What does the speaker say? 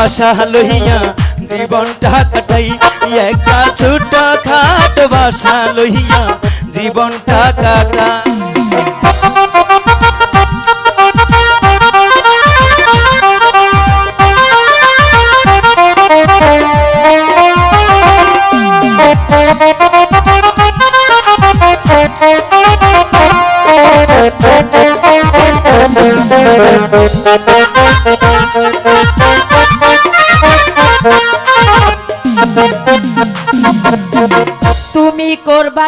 বাসা লইয়া জীবনটা কাটাই, একটা ছোট খাট বাসা লইয়া জীবনটা কাটা। তুমি করবা